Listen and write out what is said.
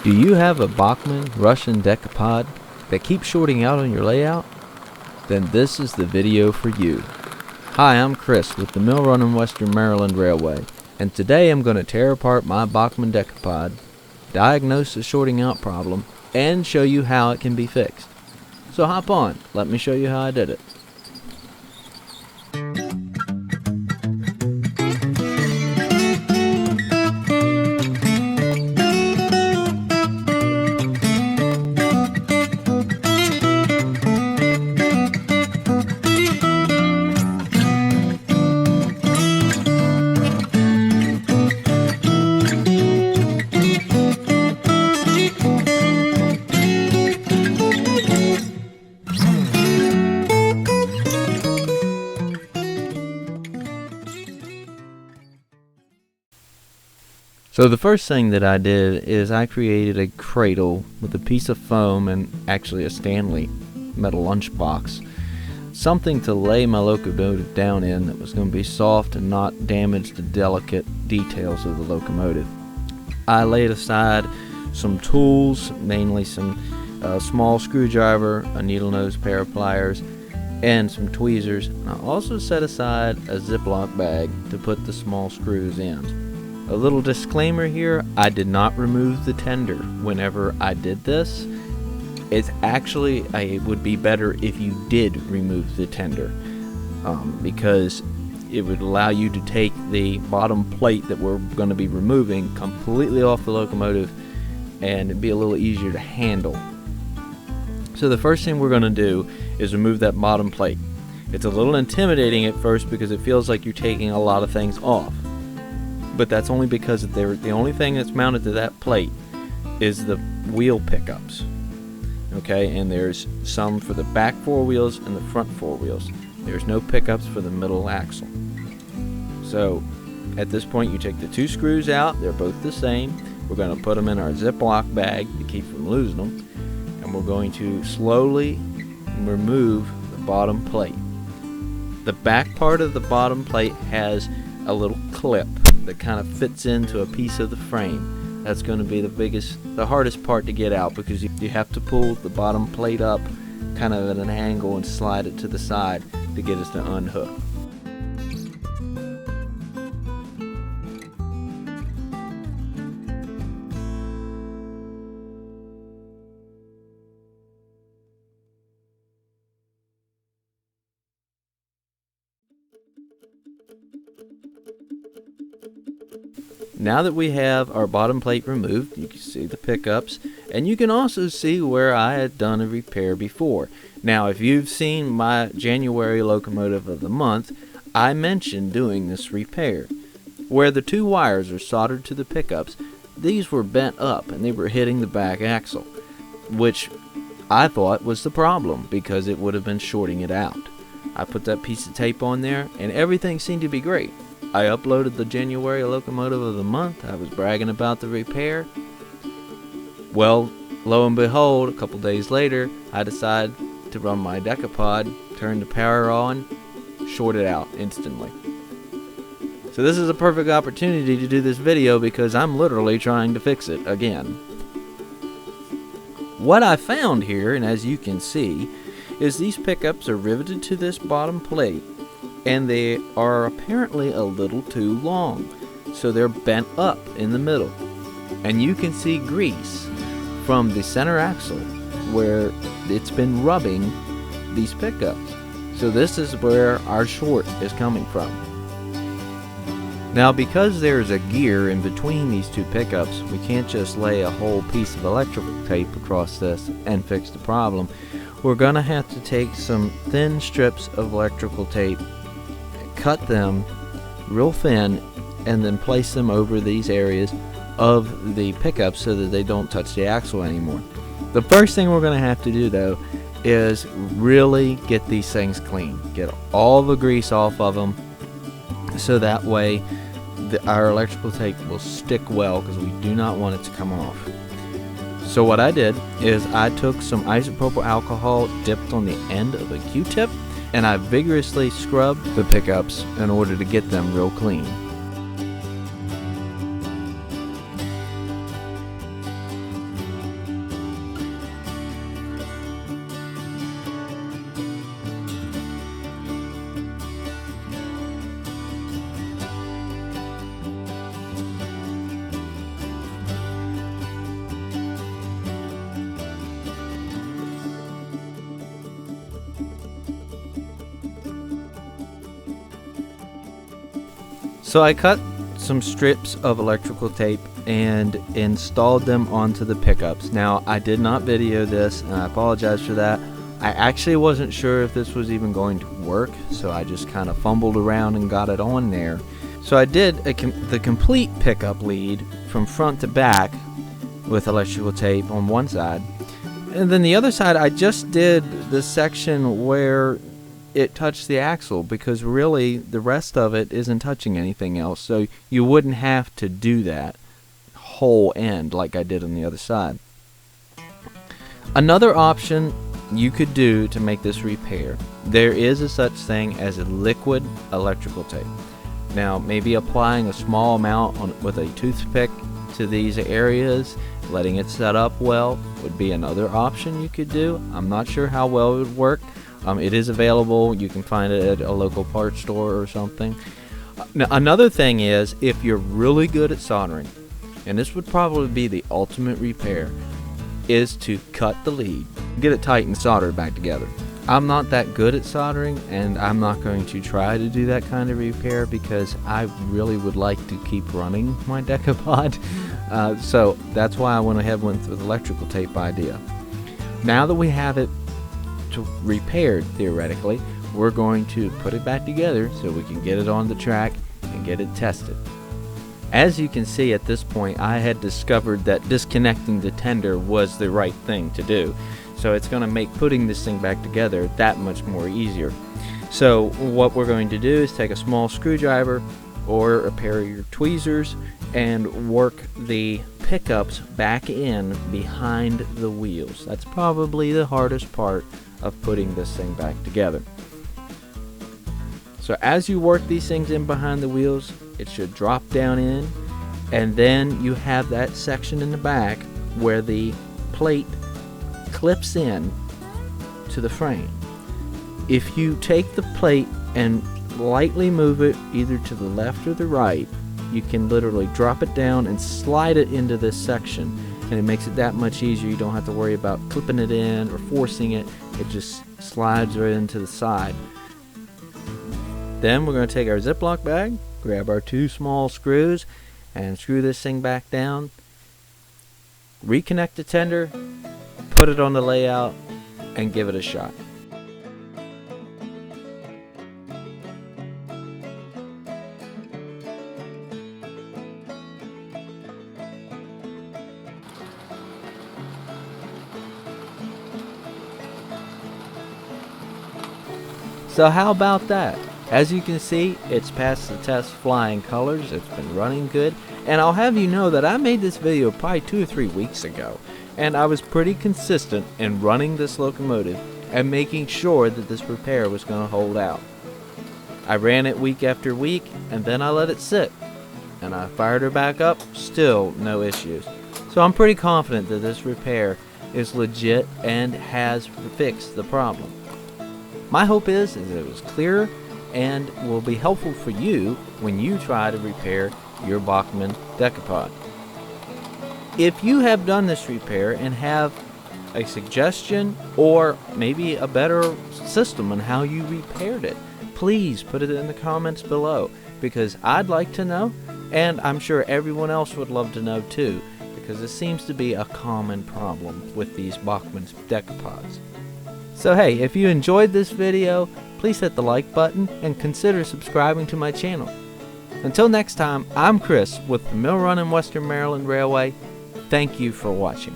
Do you have a Bachmann Russian Decapod that keeps shorting out on your layout? Then this is the video for you. Hi, I'm Chris with the Mill Run and Western Maryland Railway, and today I'm going to tear apart my Bachmann Decapod, diagnose the shorting out problem, and show you how it can be fixed. So hop on, let me show you how I did it. So the first thing that I did is I created a cradle with a piece of foam and actually a Stanley metal lunchbox. Something to lay my locomotive down in that was going to be soft and not damage the delicate details of the locomotive. I laid aside some tools, mainly some small screwdriver, a needle nose pair of pliers, and some tweezers. And I also set aside a Ziploc bag to put the small screws in. A little disclaimer here, I did not remove the tender whenever I did this. It's actually, it would be better if you did remove the tender, because it would allow you to take the bottom plate that we're going to be removing completely off the locomotive, and it'd be a little easier to handle. So the first thing we're going to do is remove that bottom plate. It's a little intimidating at first because it feels like you're taking a lot of things off. But that's only because the only thing that's mounted to that plate is the wheel pickups. Okay, and there's some for the back four wheels and the front four wheels. There's no pickups for the middle axle. So at this point you take the two screws out, they're both the same. We're going to put them in our Ziploc bag to keep from losing them. And we're going to slowly remove the bottom plate. The back part of the bottom plate has a little clip that kind of fits into a piece of the frame. That's going to be the hardest part to get out, because you have to pull the bottom plate up kind of at an angle and slide it to the side to get it to unhook. Now that we have our bottom plate removed, you can see the pickups, and you can also see where I had done a repair before. Now, if you've seen my January locomotive of the month, I mentioned doing this repair. Where the two wires are soldered to the pickups, these were bent up and they were hitting the back axle, which I thought was the problem because it would have been shorting it out. I put that piece of tape on there and everything seemed to be great. I uploaded the January locomotive of the month. I was bragging about the repair. Well, lo and behold, a couple days later, I decided to run my Decapod, turn the power on, short it out instantly. So this is a perfect opportunity to do this video because I'm literally trying to fix it again. What I found here, and as you can see, is these pickups are riveted to this bottom plate, and they are apparently a little too long, so they're bent up in the middle, and you can see grease from the center axle where it's been rubbing these pickups. So this is where our short is coming from. Now, because there's a gear in between these two pickups, we can't just lay a whole piece of electrical tape across this and fix the problem. We're gonna have to take some thin strips of electrical tape, cut them real thin, and then place them over these areas of the pickups so that they don't touch the axle anymore. The first thing we're going to have to do, though, is really get these things clean. Get all the grease off of them so that way our electrical tape will stick well, because we do not want it to come off. So what I did is I took some isopropyl alcohol dipped on the end of a Q-tip, and I vigorously scrubbed the pickups in order to get them real clean. So I cut some strips of electrical tape and installed them onto the pickups. Now, I did not video this, and I apologize for that. I actually wasn't sure if this was even going to work, so I just kind of fumbled around and got it on there. So I did the complete pickup lead from front to back with electrical tape on one side, and then the other side I just did the section where it touched the axle, because really the rest of it isn't touching anything else, so you wouldn't have to do that whole end like I did on the other side. Another option you could do to make this repair, there is a such thing as a liquid electrical tape. Now, maybe applying a small amount with a toothpick to these areas, letting it set up well, would be another option you could do. I'm not sure how well it would work. It is available. You can find it at a local parts store or something. Now, another thing is, if you're really good at soldering, and this would probably be the ultimate repair, is to cut the lead, get it tight and solder it back together. I'm not that good at soldering, and I'm not going to try to do that kind of repair because I really would like to keep running my Decapod. So that's why I went ahead with the electrical tape idea. Now that we have it repaired, theoretically, we're going to put it back together so we can get it on the track and get it tested. As you can see, at this point I had discovered that disconnecting the tender was the right thing to do, so it's going to make putting this thing back together that much more easier. So what we're going to do is take a small screwdriver or a pair of your tweezers and work the pickups back in behind the wheels. That's probably the hardest part of putting this thing back together. So as you work these things in behind the wheels, it should drop down in, and then you have that section in the back where the plate clips in to the frame. If you take the plate and lightly move it either to the left or the right, you can literally drop it down and slide it into this section, and it makes it that much easier. You don't have to worry about clipping it in or forcing it. It just slides right into the side. Then we're going to take our Ziploc bag, grab our 2 small screws, and screw this thing back down. Reconnect the tender, put it on the layout, and give it a shot. So how about that? As you can see, it's passed the test flying colors. It's been running good, and I'll have you know that I made this video probably 2 or 3 weeks ago, and I was pretty consistent in running this locomotive and making sure that this repair was going to hold out. I ran it week after week, and then I let it sit, and I fired her back up, still no issues. So I'm pretty confident that this repair is legit and has fixed the problem. My hope is that it was clear and will be helpful for you when you try to repair your Bachmann Decapod. If you have done this repair and have a suggestion or maybe a better system on how you repaired it, please put it in the comments below, because I'd like to know, and I'm sure everyone else would love to know too, because it seems to be a common problem with these Bachmann Decapods. So hey, if you enjoyed this video, please hit the like button and consider subscribing to my channel. Until next time, I'm Chris with the Mill Run and Western Maryland Railway. Thank you for watching.